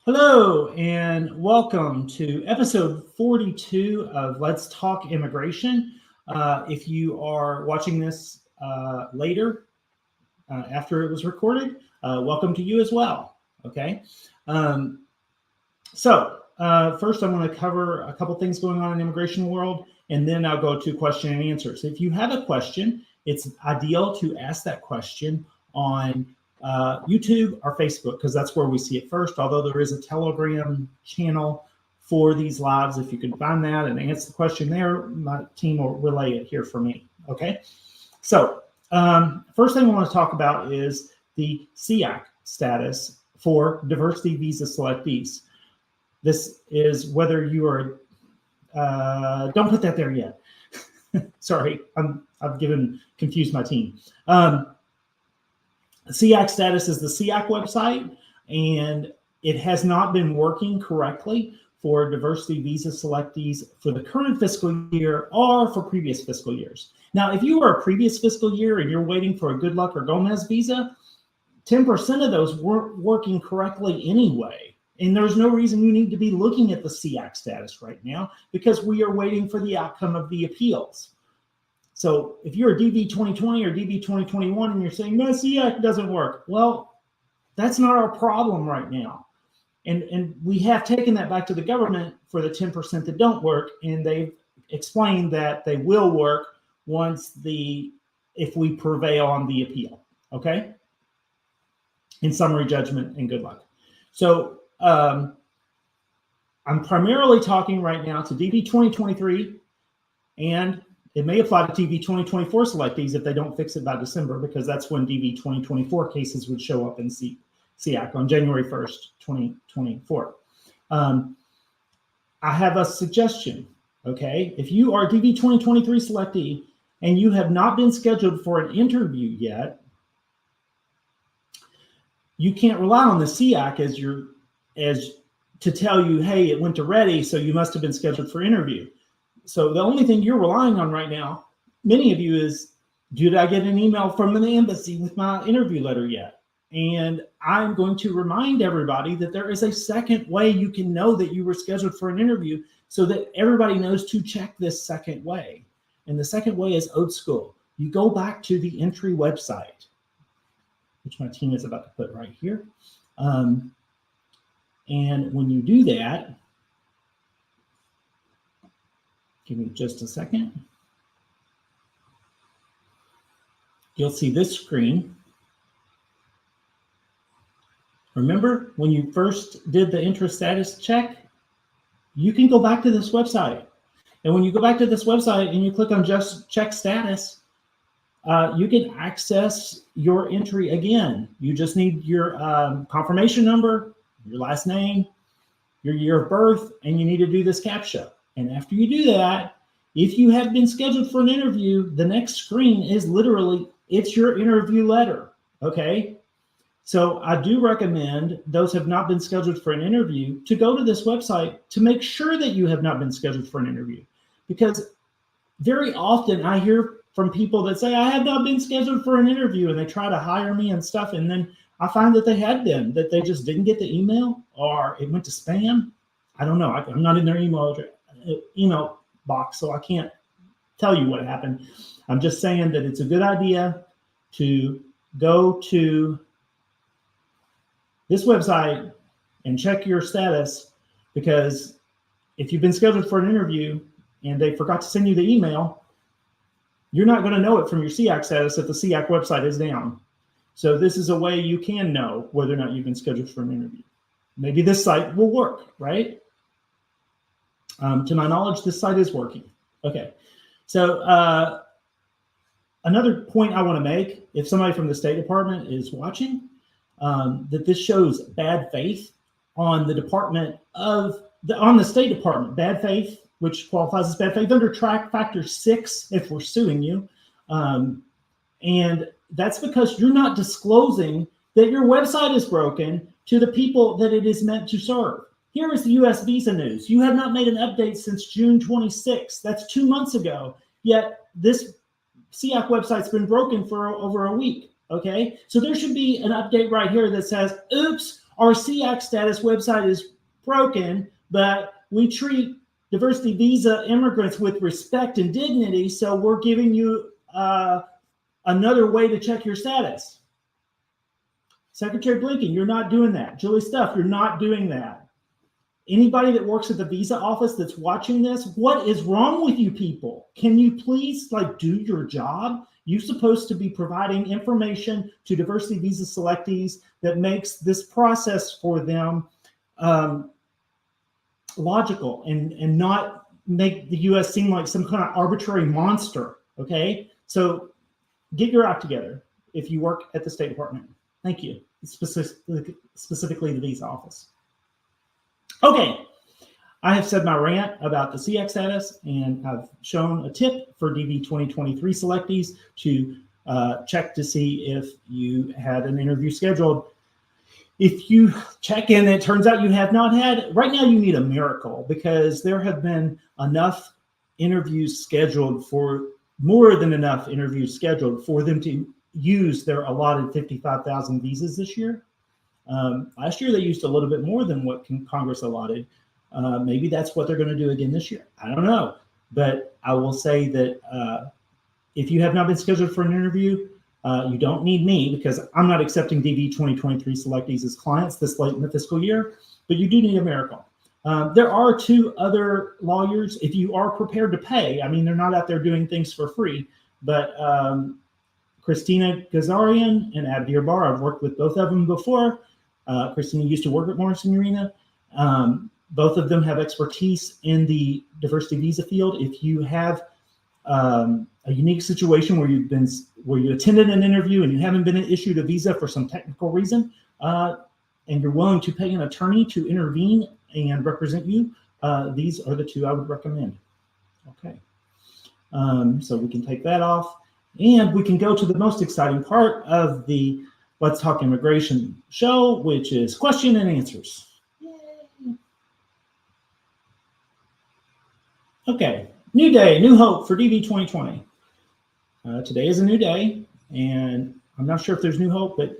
Hello and welcome to episode 42 of Let's Talk Immigration. If you are watching this later after it was recorded, welcome to you as well. Okay. First I'm going to cover a couple things going on in the immigration world, and then I'll go to question and answers. If you have a question, it's ideal to ask that question on YouTube or Facebook, because that's where we see it first, although there is a Telegram channel for these lives. If you can find that and answer the question there, my team will relay it here for me. Okay. So first thing I want to talk about is the SEAC status for diversity visa selectees. This is whether you are, don't put that there yet. Sorry, I've confused my team. SEAC status is the SEAC website, and it has not been working correctly for diversity visa selectees for the current fiscal year or for previous fiscal years. Now, if you were a previous fiscal year and you're waiting for a Good Luck or Gomez visa, 10% of those weren't working correctly anyway. And there's no reason you need to be looking at the SEAC status right now, because we are waiting for the outcome of the appeals. So if you're a DV 2020 or DV 2021 and you're saying, no, SEAC doesn't work, well, that's not our problem right now. And we have taken that back to the government for the 10% that don't work, and they've explained that they will work if we prevail on the appeal, okay? In summary judgment and good luck. So I'm primarily talking right now to DV 2023, and it may apply to DV 2024 selectees if they don't fix it by December, because that's when DV 2024 cases would show up in SEAC on January 1st, 2024. I have a suggestion, okay? If you are DV 2023 selectee and you have not been scheduled for an interview yet, you can't rely on the SEAC as to tell you, hey, it went to ready, so you must have been scheduled for interview. So the only thing you're relying on right now, many of you, is, did I get an email from the embassy with my interview letter yet? And I'm going to remind everybody that there is a second way you can know that you were scheduled for an interview, so that everybody knows to check this second way. And the second way is old school. You go back to the entry website, which my team is about to put right here. And when you do that, give me just a second, you'll see this screen. Remember when you first did the interest status check? You can go back to this website. And when you go back to this website and you click on just check status, you can access your entry again. You just need your confirmation number, your last name, your year of birth, and you need to do this CAPTCHA. And after you do that, if you have been scheduled for an interview, the next screen is literally, it's your interview letter, okay? So I do recommend those who have not been scheduled for an interview to go to this website to make sure that you have not been scheduled for an interview. Because very often I hear from people that say, I have not been scheduled for an interview, and they try to hire me and stuff, and then I find that they had been, that they just didn't get the email, or it went to spam. I don't know. I'm not in their email box, so I can't tell you what happened. I'm just saying that it's a good idea to go to this website and check your status, because if you've been scheduled for an interview and they forgot to send you the email, you're not going to know it from your SEAC status if the SEAC website is down. So this is a way you can know whether or not you've been scheduled for an interview. Maybe this site will work, right? To my knowledge, this site is working. Okay. So another point I want to make, if somebody from the State Department is watching, that this shows bad faith on the State Department, bad faith, which qualifies as bad faith under track factor 6 if we're suing you. And that's because you're not disclosing that your website is broken to the people that it is meant to serve. Here is the U.S. visa news. You have not made an update since June 26th. That's 2 months ago. Yet this SEAC website's been broken for over a week. Okay, so there should be an update right here that says, oops, our SEAC status website is broken, but we treat diversity visa immigrants with respect and dignity, so we're giving you another way to check your status. Secretary Blinken, you're not doing that. Julie Stuff, you're not doing that. Anybody that works at the visa office that's watching this, what is wrong with you people? Can you please do your job? You're supposed to be providing information to diversity visa selectees that makes this process for them logical and not make the U.S. seem like some kind of arbitrary monster, okay? So get your act together if you work at the State Department. Thank you, specifically the visa office. Okay, I have said my rant about the SEAC status, and I've shown a tip for DV 2023 selectees to check to see if you had an interview scheduled. If you check in, it turns out you have not had, right now you need a miracle, because there have been enough interviews scheduled, for more than enough interviews scheduled for them to use their allotted 55,000 visas this year. Last year they used a little bit more than what Congress allotted. Maybe that's what they're going to do again this year. I don't know. But I will say that if you have not been scheduled for an interview, you don't need me, because I'm not accepting DV 2023 selectees as clients this late in the fiscal year, but you do need a miracle. There are 2 other lawyers, if you are prepared to pay. I mean, they're not out there doing things for free, but Christina Gazarian and Abdir Bar, I've worked with both of them before. Christina used to work at Morrison Urena. Both of them have expertise in the diversity visa field. If you have a unique situation where you attended an interview and you haven't been issued a visa for some technical reason, and you're willing to pay an attorney to intervene and represent you, these are the 2 I would recommend. Okay, so we can take that off, and we can go to the most exciting part of the Let's Talk Immigration show, which is question and answers. Yay. Okay, new day, new hope for DV 2020. Today is a new day, and I'm not sure if there's new hope, but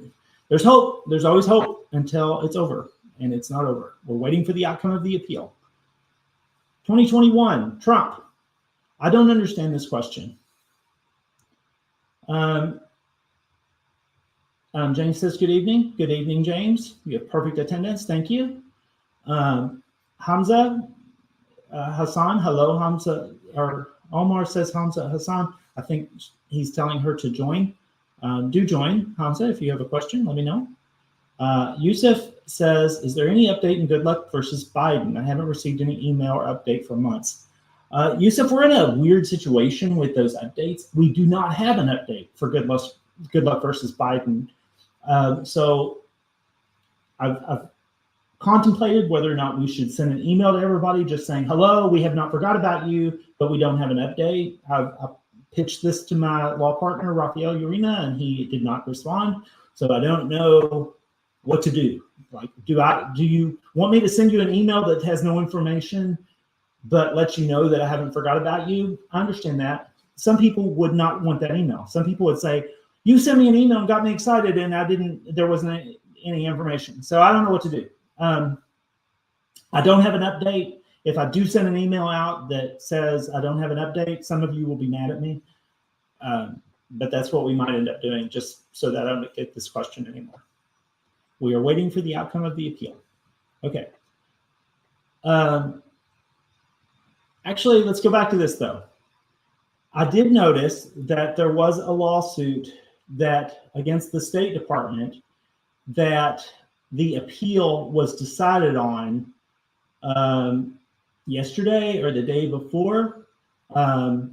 there's hope. There's always hope until it's over, and it's not over. We're waiting for the outcome of the appeal. 2021, Trump. I don't understand this question. James says, good evening. Good evening, James. You have perfect attendance. Thank you. Hamza Hassan. Hello, Hamza. Or Omar says Hamza Hassan. I think he's telling her to join. Do join, Hamza. If you have a question, let me know. Yusuf says, is there any update in Good Luck versus Biden? I haven't received any email or update for months. Yusuf, we're in a weird situation with those updates. We do not have an update for Good Luck versus Biden. So I've contemplated whether or not we should send an email to everybody just saying, hello, we have not forgot about you, but we don't have an update. I've pitched this to my law partner, Rafael Urena, and he did not respond. So I don't know what to do. Do you want me to send you an email that has no information, but lets you know that I haven't forgot about you? I understand that. Some people would not want that email. Some people would say, you sent me an email and got me excited, and there wasn't any information. So I don't know what to do. I don't have an update. If I do send an email out that says I don't have an update, some of you will be mad at me. But that's what we might end up doing, just so that I don't get this question anymore. We are waiting for the outcome of the appeal. Okay. Actually, let's go back to this, though. I did notice that there was a lawsuit against the State Department that the appeal was decided on yesterday or the day before. Let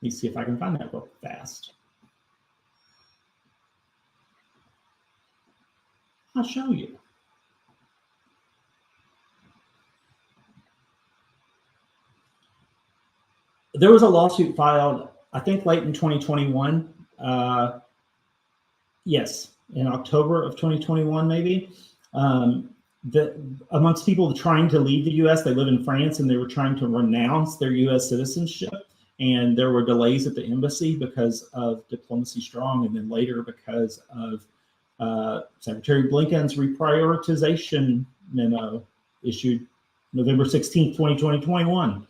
me see if I can find that real fast. I'll show you. There was a lawsuit filed, I think, late in 2021. Yes, in October of 2021, maybe. Amongst people trying to leave the U.S., they live in France, and they were trying to renounce their U.S. citizenship. And there were delays at the embassy because of Diplomacy Strong, and then later because of Secretary Blinken's reprioritization memo issued November 16th, 2021.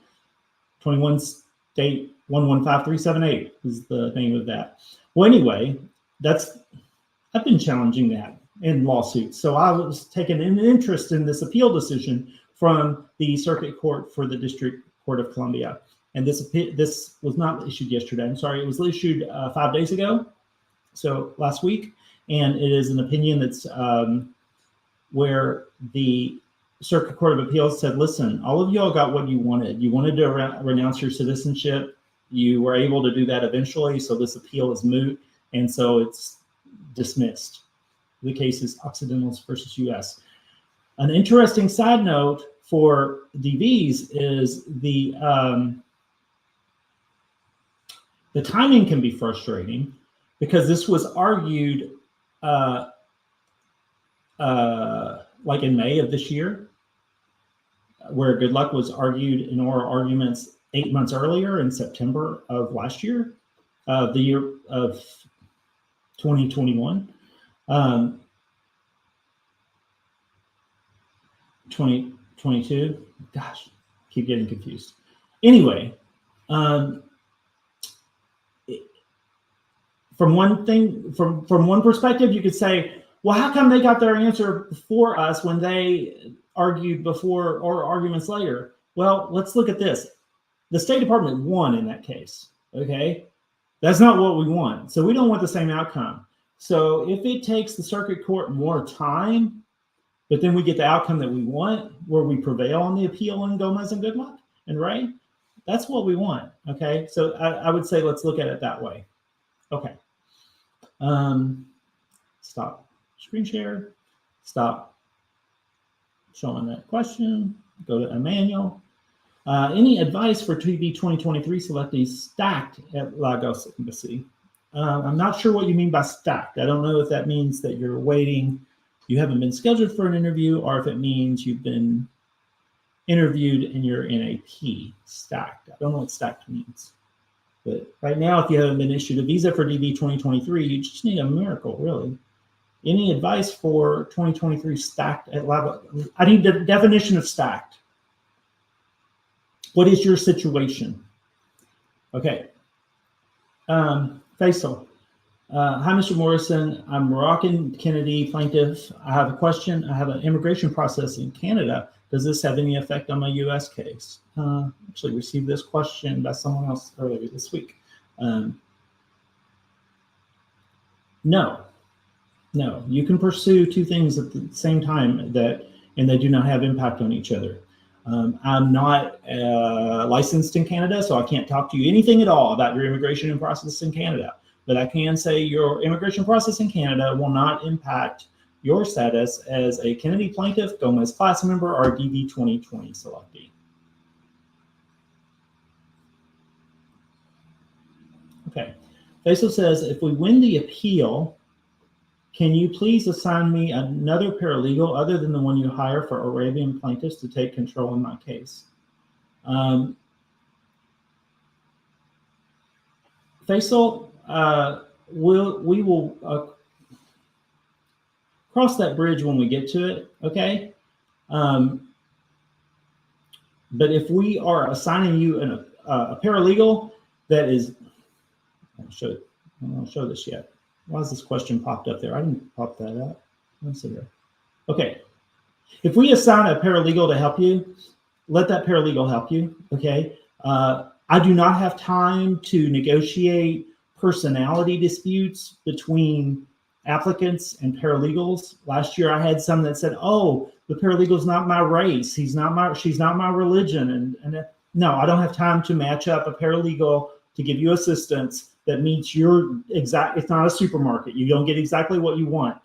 21 state 115378 is the name of that. Well, anyway, I've been challenging that in lawsuits. So I was taking an interest in this appeal decision from the Circuit Court for the District Court of Columbia. And this was not issued yesterday. I'm sorry, it was issued 5 days ago, so last week. And it is an opinion that's where the Circuit Court of Appeals said, listen, all of y'all got what you wanted. You wanted to renounce your citizenship. You were able to do that eventually, so this appeal is moot, and so it's dismissed. The case is Occidentals versus U.S. An interesting side note for DVs is the timing can be frustrating because this was argued like in May of this year, where Good Luck was argued in oral arguments 8 months earlier in September of last year, the year of 2021. 2022. Gosh, keep getting confused. Anyway, from one perspective, you could say, well, how come they got their answer before us when they argued before or arguments later? Well, let's look at this. The State Department won in that case, okay? That's not what we want. So we don't want the same outcome. So if it takes the Circuit Court more time, but then we get the outcome that we want, where we prevail on the appeal in Gomez and Good Luck and Ray, that's what we want, okay? So I would say let's look at it that way. Okay. Stop screen share, stop showing that question, go to Emmanuel. Any advice for TV 2023 selectees stacked at Lagos Embassy? I'm not sure what you mean by stacked. I don't know if that means that you're waiting, you haven't been scheduled for an interview, or if it means you've been interviewed and you're in a P, stacked. I don't know what stacked means. But right now, if you haven't been issued a visa for DV 2023, you just need a miracle, really. Any advice for 2023 stacked at Lagos? I need the definition of stacked. What is your situation? Okay. Faisal. Hi, Mr. Morrison. I'm Moroccan Kennedy plaintiff. I have a question. I have an immigration process in Canada. Does this have any effect on my U.S. case? Actually received this question by someone else earlier this week. No. You can pursue two things at the same time and they do not have impact on each other. I'm not licensed in Canada, so I can't talk to you anything at all about your immigration and process in Canada. But I can say your immigration process in Canada will not impact your status as a Kennedy plaintiff, Gomez class member, or DV 2020 selectee. Okay. Faisal says, if we win the appeal, can you please assign me another paralegal other than the one you hire for Arabian plaintiffs to take control in my case? Faisal, we will cross that bridge when we get to it, okay? But if we are assigning you a paralegal that is, I don't show this yet. Why is this question popped up there? I didn't pop that up. Let's see here. Okay. If we assign a paralegal to help you, let that paralegal help you, okay? I do not have time to negotiate personality disputes between applicants and paralegals. Last year I had some that said, oh, the paralegal's not my race. She's not my religion. And no, I don't have time to match up a paralegal to give you assistance that meets your exact, it's not a supermarket. You don't get exactly what you want.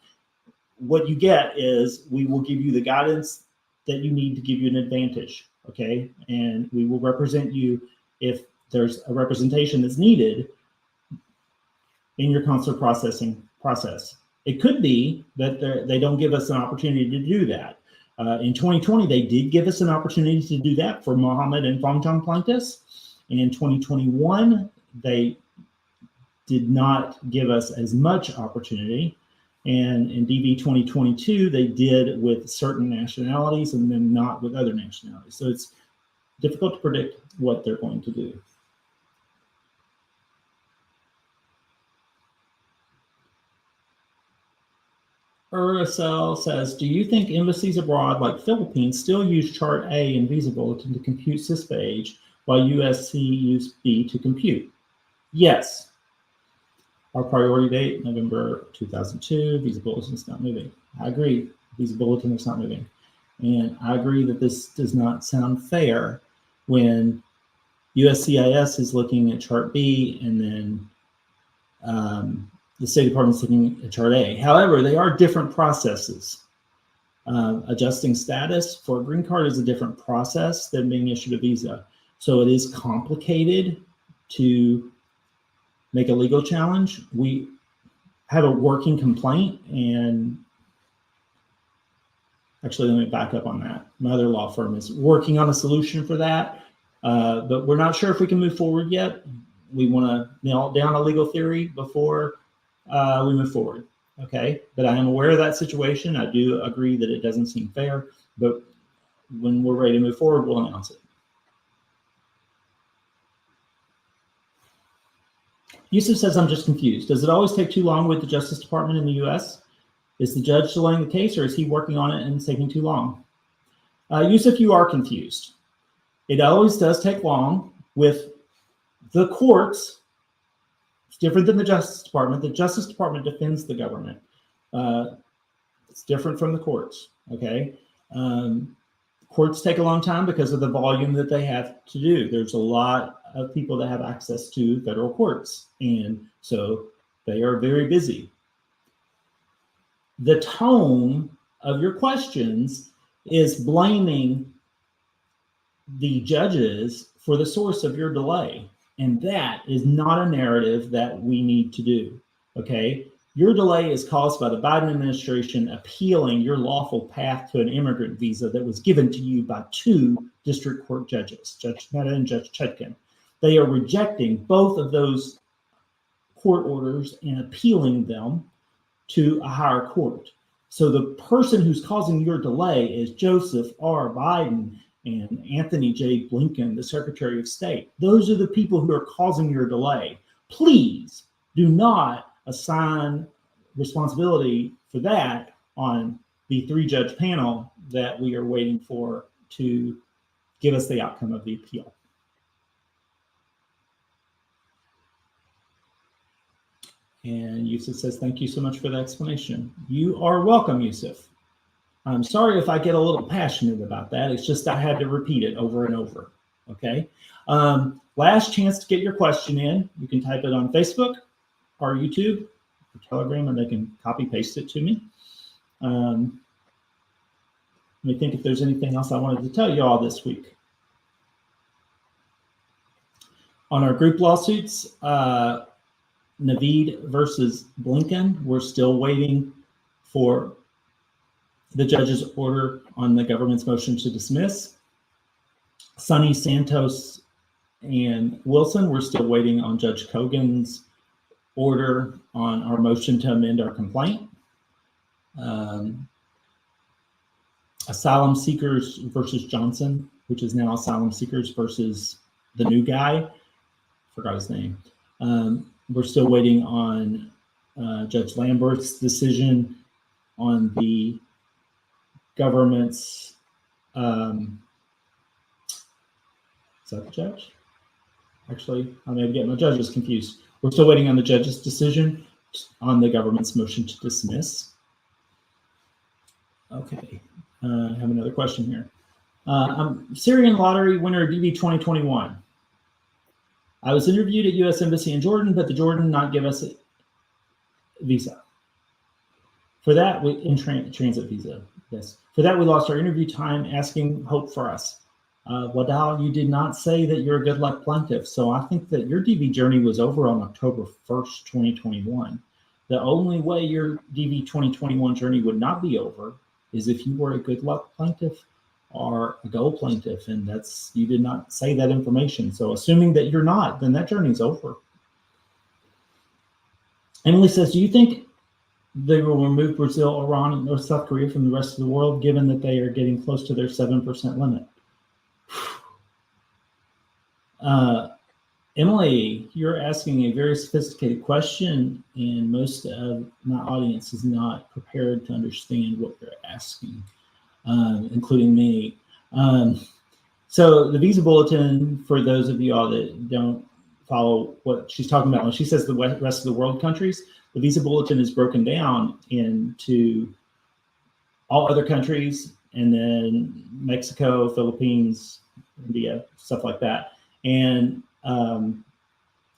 What you get is we will give you the guidance that you need to give you an advantage, okay? And we will represent you if there's a representation that's needed in your consular processing process. It could be that they don't give us an opportunity to do that. In 2020, they did give us an opportunity to do that for Mohammed and Fangchong plaintiffs. In 2021, they did not give us as much opportunity. And in DV 2022, they did with certain nationalities and then not with other nationalities. So it's difficult to predict what they're going to do. Uracel says, do you think embassies abroad like Philippines still use Chart A in Visa Bulletin to compute CISPA age while USC use B to compute? Yes. Our priority date, November 2002, Visa Bulletin is not moving. I agree, Visa Bulletin is not moving. And I agree that this does not sound fair when USCIS is looking at Chart B and then the State Department is looking at Chart A. However, they are different processes. Adjusting status for a green card is a different process than being issued a visa. So it is complicated to make a legal challenge. We have a working complaint, and actually, let me back up on that. My other law firm is working on a solution for that, but we're not sure if we can move forward yet. We want to nail down a legal theory before we move forward, okay? But I am aware of that situation. I do agree that it doesn't seem fair, but when we're ready to move forward, we'll announce it. Yusuf says, I'm just confused. Does it always take too long with the Justice Department in the US? Is the judge delaying the case, or is he working on it and it's taking too long? Yusuf, you are confused. It always does take long with the courts. It's different than the Justice Department. The Justice Department defends the government. It's different from the courts, okay? Courts take a long time because of the volume that they have to do. There's a lot of people that have access to federal courts, and so they are very busy. The tone of your questions is blaming the judges for the source of your delay, and that is not a narrative that we need to do, okay? Your delay is caused by the Biden administration appealing your lawful path to an immigrant visa that was given to you by two district court judges, Judge Mehta and Judge Chutkan. They are rejecting both of those court orders and appealing them to a higher court. So the person who's causing your delay is Joseph R. Biden and Anthony J. Blinken, the Secretary of State. Those are the people who are causing your delay. Please do not assign responsibility for that on the three-judge panel that we are waiting for to give us the outcome of the appeal. And Yusuf says, thank you so much for the explanation. You are welcome, Yusuf. I'm sorry if I get a little passionate about that. It's just I had to repeat it over and over, okay? Last chance to get your question in. You can type it on Facebook or YouTube or Telegram, and they can copy paste it to me. Let me think if there's anything else I wanted to tell you all this week. On our group lawsuits, Naveed versus Blinken, we're still waiting for the judge's order on the government's motion to dismiss. Sonny, Santos, and Wilson, we're still waiting on Judge Kogan's order on our motion to amend our complaint. Asylum Seekers versus Johnson, which is now Asylum Seekers versus the new guy, forgot his name. We're still waiting on Judge Lambert's decision on the government's, is that the judge? Actually, I may be getting my judges confused. We're still waiting on the judge's decision on the government's motion to dismiss. Okay, I have another question here. Syrian lottery winner DV 2021. I was interviewed at U.S. Embassy in Jordan, but the Jordan not give us a visa. For that, in transit visa, yes. For that, we lost our interview time asking Hope for us. Wadal, you did not say that you're a good luck plaintiff, so I think that your DV journey was over on October 1st, 2021. The only way your DV 2021 journey would not be over is if you were a good luck plaintiff or a gold plaintiff, and that's, you did not say that information. So assuming that you're not, then that journey's over. Emily says, do you think they will remove Brazil, Iran, and North South Korea from the rest of the world, given that they are getting close to their 7% limit. Emily, you're asking a very sophisticated question, and most of my audience is not prepared to understand what you're asking, including me. So the visa bulletin, for those of you all that don't follow what she's talking about, when she says the rest of the world countries, the visa bulletin is broken down into all other countries, and then Mexico, Philippines, India, stuff like that. And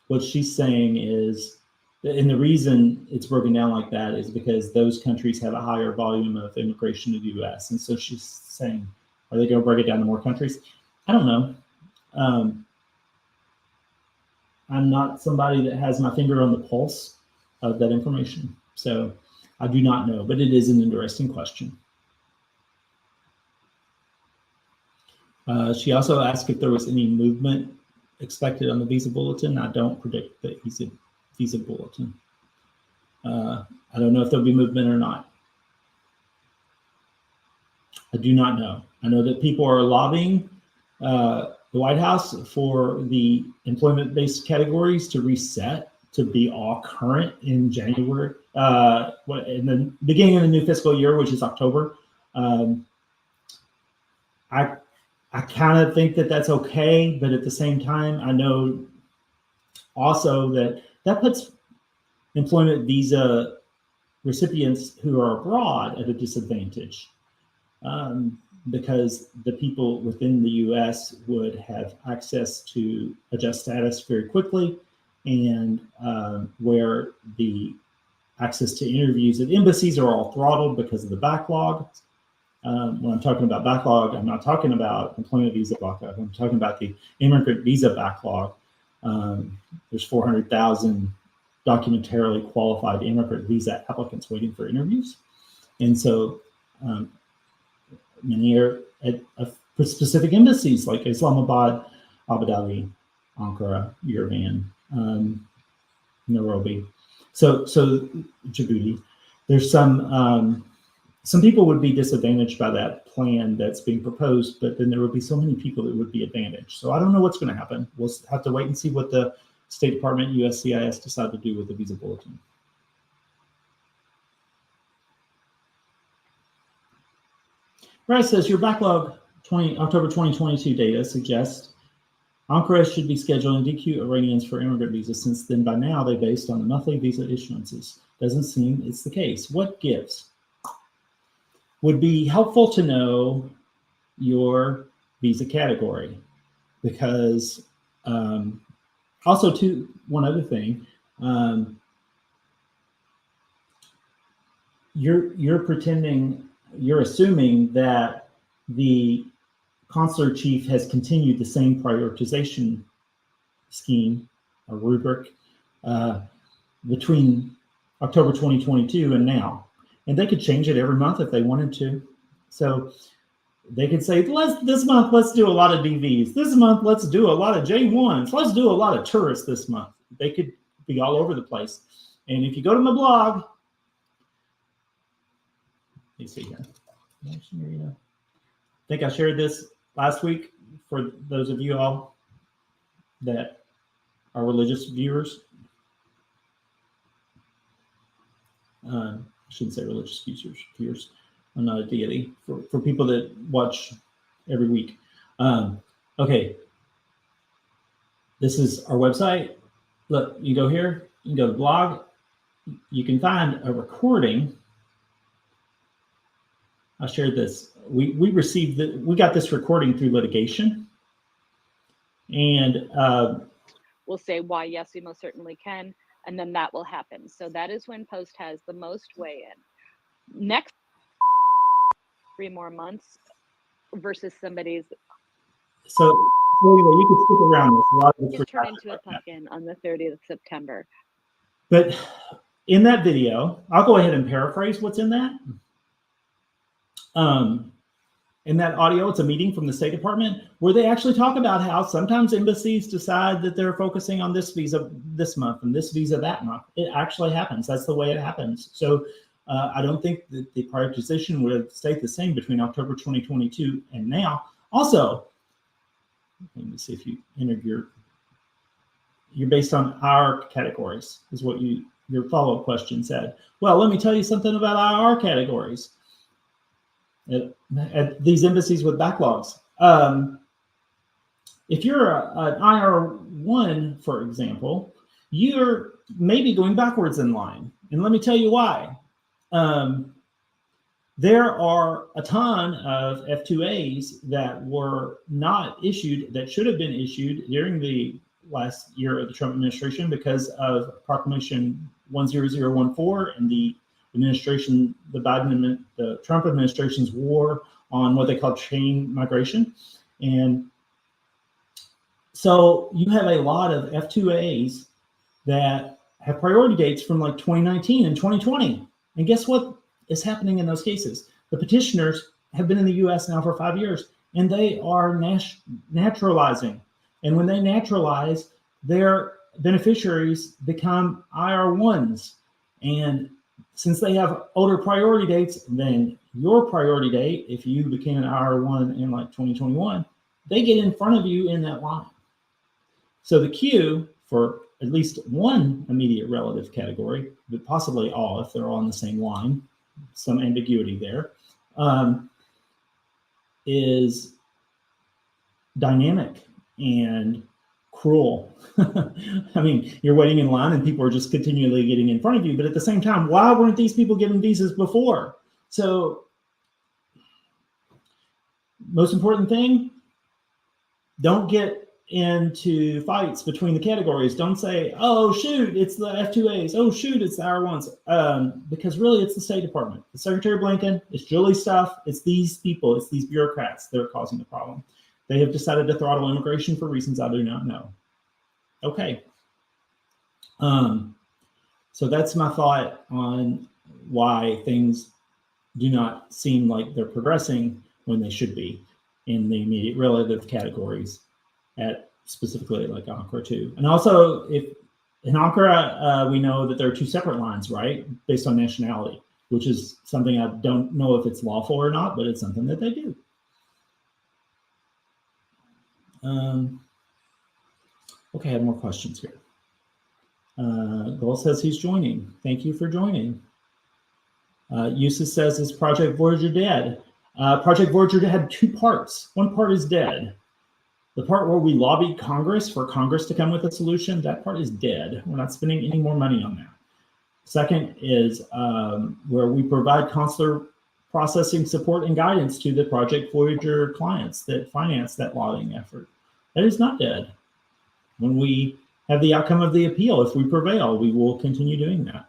what she's saying is, and the reason it's broken down like that is because those countries have a higher volume of immigration to the U.S. And so she's saying, are they going to break it down to more countries? I don't know. I'm not somebody that has my finger on the pulse of that information. So I do not know, but it is an interesting question. She also asked if there was any movement expected on the visa bulletin. I don't predict the visa bulletin. I don't know if there'll be movement or not. I do not know. I know that people are lobbying the White House for the employment-based categories to reset to be all current in January, in the beginning of the new fiscal year, which is October. I kind of think that that's okay, but at the same time, I know also that puts employment visa recipients who are abroad at a disadvantage, because the people within the U.S. would have access to adjust status very quickly, and where the access to interviews at embassies are all throttled because of the backlog. When I'm talking about backlog, I'm not talking about employment visa backlog. I'm talking about the immigrant visa backlog. There's 400,000 documentarily qualified immigrant visa applicants waiting for interviews. And so many are at specific embassies like Islamabad, Abu Dhabi, Ankara, Yerevan, Nairobi. So Djibouti. There's some people would be disadvantaged by that plan that's being proposed, but then there would be so many people that would be advantaged. So I don't know what's going to happen. We'll have to wait and see what the State Department, USCIS decide to do with the visa bulletin. Bryce says your backlog October 2022 data suggests Ankara should be scheduling DQ Iranians for immigrant visas, since then by now they based on the monthly visa issuances. Doesn't seem it's the case. What gives? Would be helpful to know your visa category, because also one other thing, you're assuming that the consular chief has continued the same prioritization scheme or rubric between October 2022 and now. And they could change it every month if they wanted to. So they could say, this month, let's do a lot of DVs. This month, let's do a lot of J1s. Let's do a lot of tourists this month. They could be all over the place. And if you go to my blog, let me see here. I think I shared this last week for those of you all that are religious viewers. I shouldn't say religious viewers. I'm not a deity. For people that watch every week. Okay. This is our website. Look, you go here, you can go to the blog. You can find a recording. I shared this. We got this recording through litigation. And we'll say why, yes, we most certainly can. And then that will happen. So that is when Post has the most weigh in. Next 3 more months versus somebody's. So anyway, you can skip around this. A lot of it's turned into a pumpkin on the 30th of September. But in that video, I'll go ahead and paraphrase what's in that. in that audio, it's a meeting from the State Department where they actually talk about how sometimes embassies decide that they're focusing on this visa this month and this visa that month. It actually happens. That's the way it happens. So I don't think that the prioritization would have stayed the same between October 2022 and now. Also, let me see if you entered you're based on our categories, is what your follow-up question said. Well, let me tell you something about our categories. At these embassies with backlogs. If you're an IR1, for example, you're maybe going backwards in line. And let me tell you why. There are a ton of F2As that were not issued, that should have been issued during the last year of the Trump administration because of Proclamation 10014 and the administration, the Trump administration's war on what they call chain migration. And so you have a lot of F2As that have priority dates from like 2019 and 2020. And guess what is happening in those cases? The petitioners have been in the US now for 5 years, and they are naturalizing. And when they naturalize, their beneficiaries become IR1s. And since they have older priority dates than your priority date, if you became an IR1 in like 2021, they get in front of you in that line. So the queue for at least one immediate relative category, but possibly all if they're all on the same line, some ambiguity there, is dynamic and cruel. I mean, you're waiting in line and people are just continually getting in front of you, but at the same time, why weren't these people given visas before? So most important thing, don't get into fights between the categories. Don't say, oh shoot, it's the F2As, oh shoot, it's the R1s, because really it's the State Department. It's Secretary Blinken, it's Julie's stuff, it's these people, it's these bureaucrats that are causing the problem. They have decided to throttle immigration for reasons I do not know. Okay. So that's my thought on why things do not seem like they're progressing when they should be in the immediate relative categories at specifically like ANCRA 2. And also, if in ANCRA, we know that there are two separate lines, right? Based on nationality, which is something I don't know if it's lawful or not, but it's something that they do. Okay, I have more questions here. Goal says he's joining. Thank you for joining. Eustace says, is Project Voyager dead? Project Voyager had two parts. One part is dead. The part where we lobbied Congress for Congress to come with a solution, that part is dead. We're not spending any more money on that. Second is where we provide consular processing support and guidance to the Project Voyager clients that finance that lobbying effort. That is not dead. When we have the outcome of the appeal, if we prevail, we will continue doing that.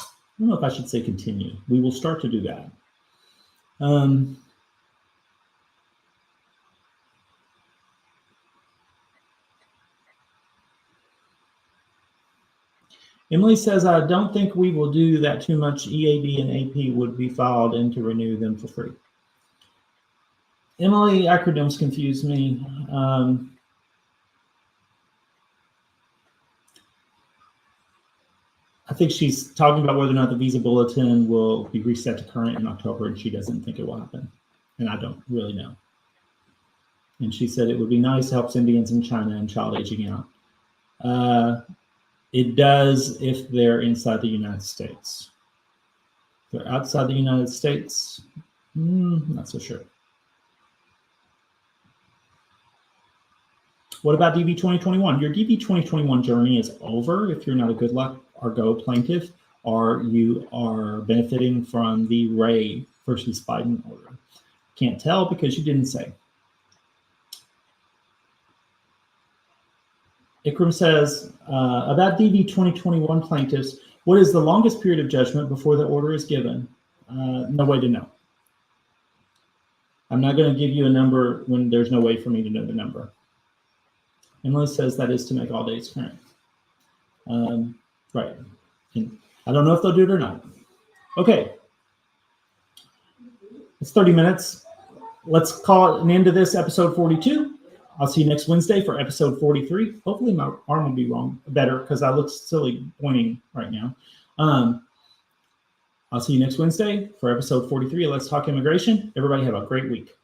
I don't know if I should say continue. We will start to do that. Emily says, I don't think we will do that too much. EAD and AP would be filed and to renew them for free. Emily, acronyms confuse me. I think she's talking about whether or not the visa bulletin will be reset to current in October, and she doesn't think it will happen. And I don't really know. And she said it would be nice to help Indians in China and child aging out. It does if they're inside the United States. If they're outside the United States, not so sure. What about DV 2021? Your DV 2021 journey is over if you're not a good luck or go plaintiff, or you are benefiting from the Ray versus Biden order. Can't tell because you didn't say. Ikram says, about DV 2021 plaintiffs, what is the longest period of judgment before the order is given? No way to know. I'm not going to give you a number when there's no way for me to know the number. Emily says that is to make all dates current. Right. And I don't know if they'll do it or not. Okay. It's 30 minutes. Let's call it an end to this episode 42. I'll see you next Wednesday for episode 43. Hopefully my arm will be better because I look silly pointing right now. I'll see you next Wednesday for episode 43 of Let's Talk Immigration. Everybody have a great week.